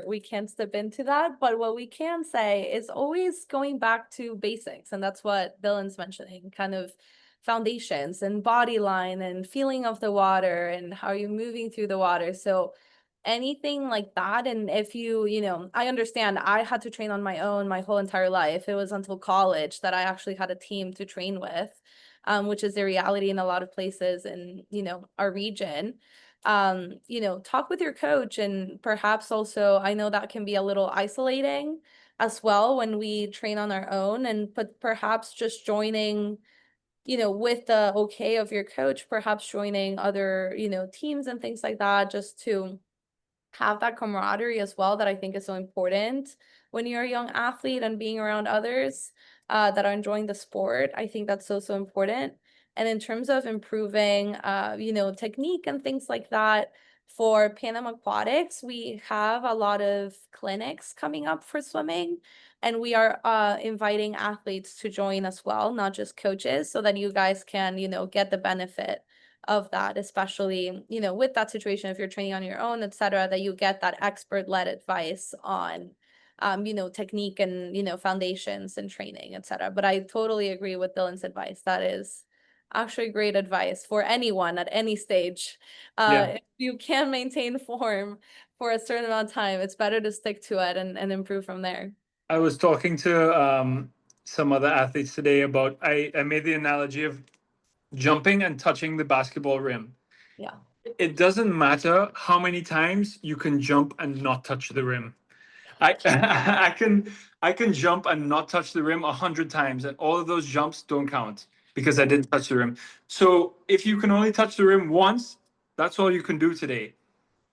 we can't step into that. But what we can say is always going back to basics. And that's what Dylan's mentioning, kind of foundations and body line and feeling of the water and how you're moving through the water. So anything like that. And if I understand I had to train on my own my whole entire life. It was until college that I actually had a team to train with. Which is the reality in a lot of places in, our region. Talk with your coach, and perhaps also, I know that can be a little isolating as well when we train on our own, but perhaps just joining, with the okay of your coach, perhaps joining other, teams and things like that, just to have that camaraderie as well, that I think is so important when you're a young athlete and being around others that are enjoying the sport. I think that's so important. And in terms of improving, technique and things like that, for Pan Aquatics, we have a lot of clinics coming up for swimming, and we are inviting athletes to join as well, not just coaches, so that you guys can, get the benefit of that, especially, with that situation, if you're training on your own, etc., that you get that expert-led advice on, technique and, foundations and training, etc. But I totally agree with Dylan's advice. That is actually great advice for anyone at any stage. If you can maintain form for a certain amount of time, it's better to stick to it and improve from there. I was talking to some other athletes today about, I made the analogy of jumping and touching the basketball rim. Yeah. It doesn't matter how many times you can jump and not touch the rim. I I can jump and not touch the rim 100 times, and all of those jumps don't count because I didn't touch the rim. So if you can only touch the rim once, that's all you can do today.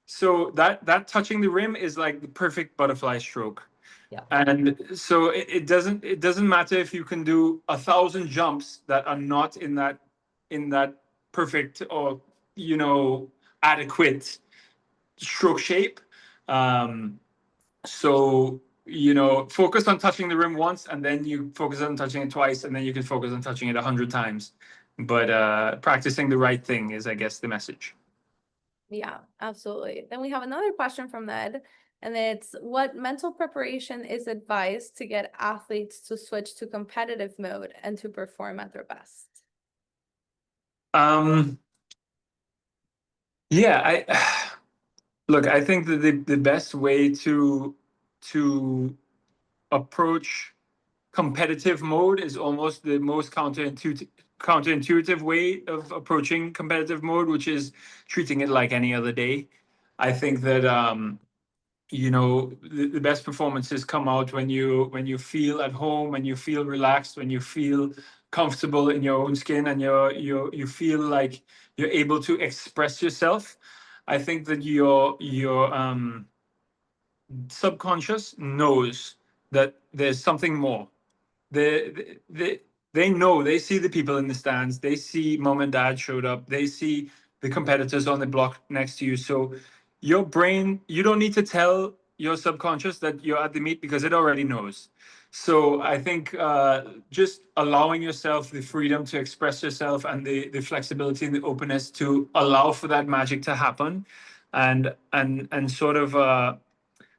So that touching the rim is like the perfect butterfly stroke. Yeah. And so it doesn't matter if you can do 1,000 jumps that are not in that perfect or adequate stroke shape. So focus on touching the rim once, and then you focus on touching it twice, and then you can focus on touching it 100 times. But practicing the right thing is, I guess, the message. Yeah, absolutely. Then we have another question from Ned, and it's, what mental preparation is advised to get athletes to switch to competitive mode and to perform at their best? Yeah, I think that the best way to approach competitive mode is almost the most counterintuitive way of approaching competitive mode, which is treating it like any other day. I think that the best performances come out when you feel at home, when you feel relaxed, when you feel comfortable in your own skin, and you feel like you're able to express yourself. I think that your subconscious knows that there's something more. They know, they see the people in the stands, they see mom and dad showed up, they see the competitors on the block next to you. So your brain, you don't need to tell your subconscious that you're at the meet, because it already knows. So I think just allowing yourself the freedom to express yourself, and the flexibility and the openness to allow for that magic to happen, and sort of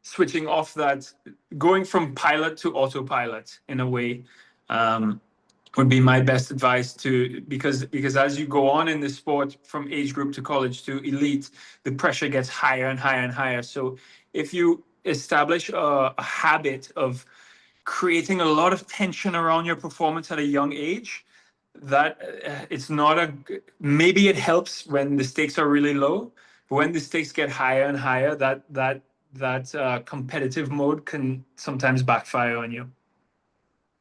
switching off that, going from pilot to autopilot in a way, would be my best advice to, because as you go on in the sport from age group to college to elite, the pressure gets higher and higher and higher. So if you establish a habit of creating a lot of tension around your performance at a young age, that it's not a, maybe it helps when the stakes are really low, but when the stakes get higher and higher, that competitive mode can sometimes backfire on you.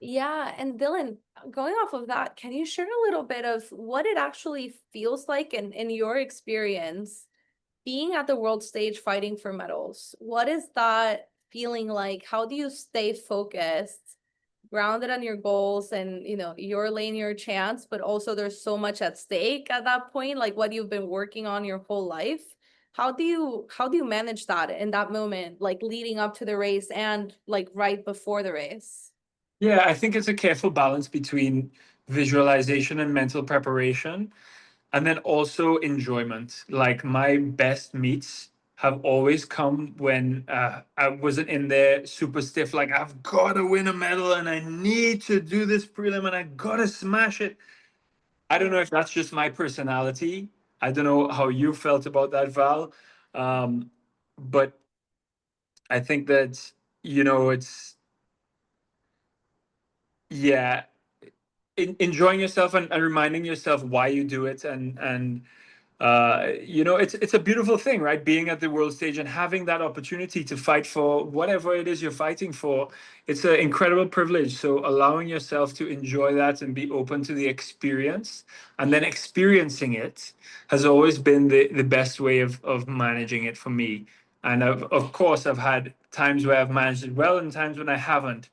Yeah, and Dylan, going off of that, can you share a little bit of what it actually feels like in your experience being at the world stage fighting for medals? What is that feeling like? How do you stay focused, grounded on your goals, and you're laying your chance, but also there's so much at stake at that point, like what you've been working on your whole life? How do you manage that in that moment, like leading up to the race and like right before the race? Yeah, I think it's a careful balance between visualization and mental preparation, and then also enjoyment. Like my best meets have always come when I wasn't in there super stiff, like I've got to win a medal and I need to do this prelim and I got to smash it. I don't know if that's just my personality. I don't know how you felt about that, Val. But I think that, it's, yeah, enjoying yourself, and reminding yourself why you do it, and it's a beautiful thing, right? Being at the world stage and having that opportunity to fight for whatever it is you're fighting for, it's an incredible privilege. So allowing yourself to enjoy that and be open to the experience, and then experiencing it, has always been the best way of managing it for me. And of course, I've had times where I've managed it well and times when I haven't.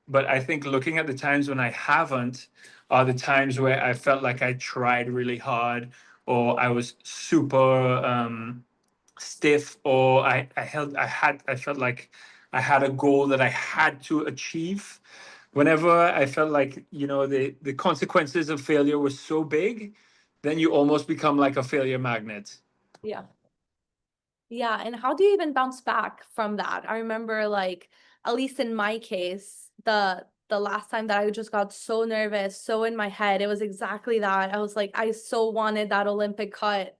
But I think looking at the times when I haven't are the times where I felt like I tried really hard, or I was super stiff, or I felt like I had a goal that I had to achieve. Whenever I felt like, the consequences of failure were so big, then you almost become like a failure magnet. Yeah. Yeah, and how do you even bounce back from that? I remember, like, at least in my case, the last time that I just got so nervous, so in my head, it was exactly that. I was like, I so wanted that Olympic cut,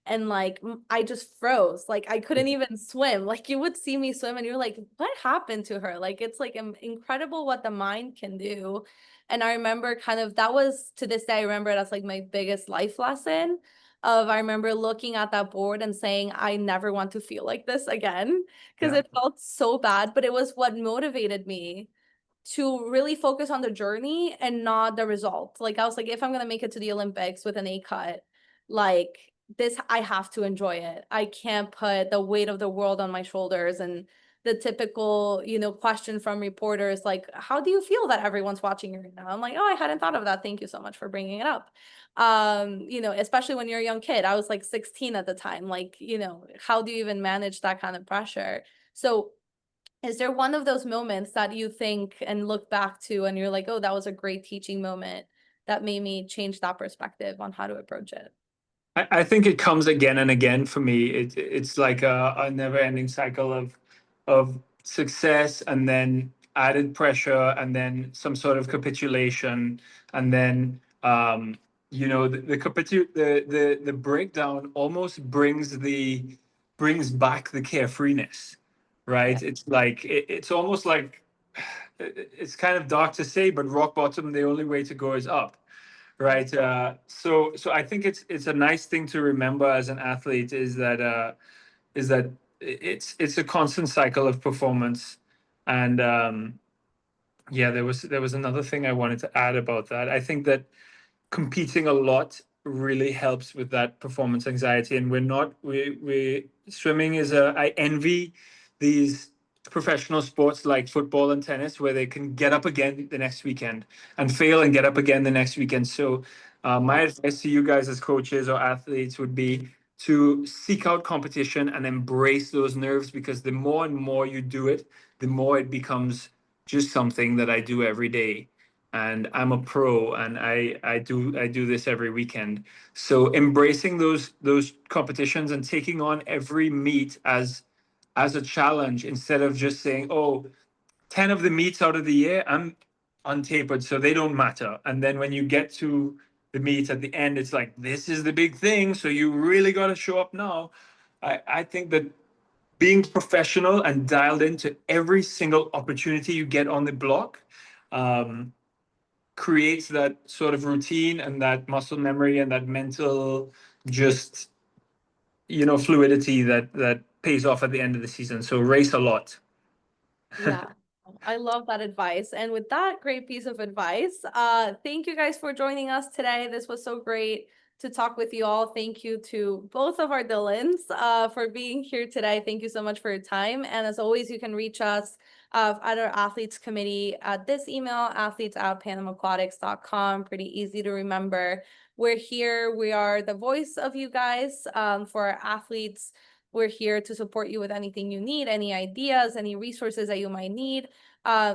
and like I just froze. Like I couldn't even swim. Like you would see me swim and you're like, what happened to her? Like it's like incredible what the mind can do. And I remember kind of, that was, to this day I remember it as like my biggest life lesson of, I remember looking at that board and saying, I never want to feel like this again, because Yeah. it felt so bad, but it was what motivated me to really focus on the journey and not the result. Like I was like, if I'm gonna make it to the Olympics with an A cut, like this, I have to enjoy it. I can't put the weight of the world on my shoulders. And the typical, question from reporters, like, how do you feel that everyone's watching you right now? I'm like, oh, I hadn't thought of that. Thank you so much for bringing it up. Especially when you're a young kid. I was like 16 at the time. Like, how do you even manage that kind of pressure? So is there one of those moments that you think and look back to and you're like, oh, that was a great teaching moment that made me change that perspective on how to approach it? I think it comes again and again for me. It's like a never-ending cycle of success, and then added pressure, and then some sort of capitulation, and then the breakdown almost brings back the carefreeness, right? Yeah. It's like it's almost like, it's kind of dark to say, but rock bottom, the only way to go is up, right? So I think it's a nice thing to remember as an athlete is that it's a constant cycle of performance, and yeah, there was another thing I wanted to add about that. I think that competing a lot really helps with that performance anxiety, and we swimming is I envy these professional sports like football and tennis where they can get up again the next weekend and fail and get up again the next weekend. So my advice to you guys as coaches or athletes would be to seek out competition and embrace those nerves, because the more and more you do it, the more it becomes just something that I do every day. And I'm a pro, and I do this every weekend. So embracing those competitions and taking on every meet as a challenge, instead of just saying, oh, 10 of the meets out of the year I'm untapered, so they don't matter. And then when you get to the meet at the end, it's like, this is the big thing, so you really got to show up now. I think that being professional and dialed into every single opportunity you get on the block creates that sort of routine and that muscle memory and that mental just fluidity that pays off at the end of the season. So race a lot. Yeah, I love that advice. And with that great piece of advice, thank you guys for joining us today. This was so great to talk with you all. Thank you to both of our Dylans for being here today. Thank you so much for your time. And as always, you can reach us at our athletes committee at this email, athletes@panamakquatics.com. Pretty easy to remember. We're here. We are the voice of you guys for our athletes. We're here to support you with anything you need, any ideas, any resources that you might need,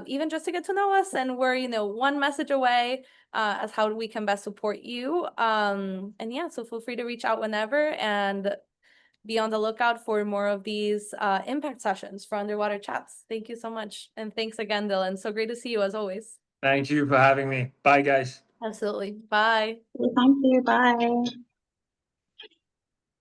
even just to get to know us. And we're, one message away as how we can best support you. And yeah, so feel free to reach out whenever, and be on the lookout for more of these impact sessions for Underwater Chats. Thank you so much. And thanks again, Dylan. So great to see you as always. Thank you for having me. Bye, guys. Absolutely. Bye. Thank you. Bye.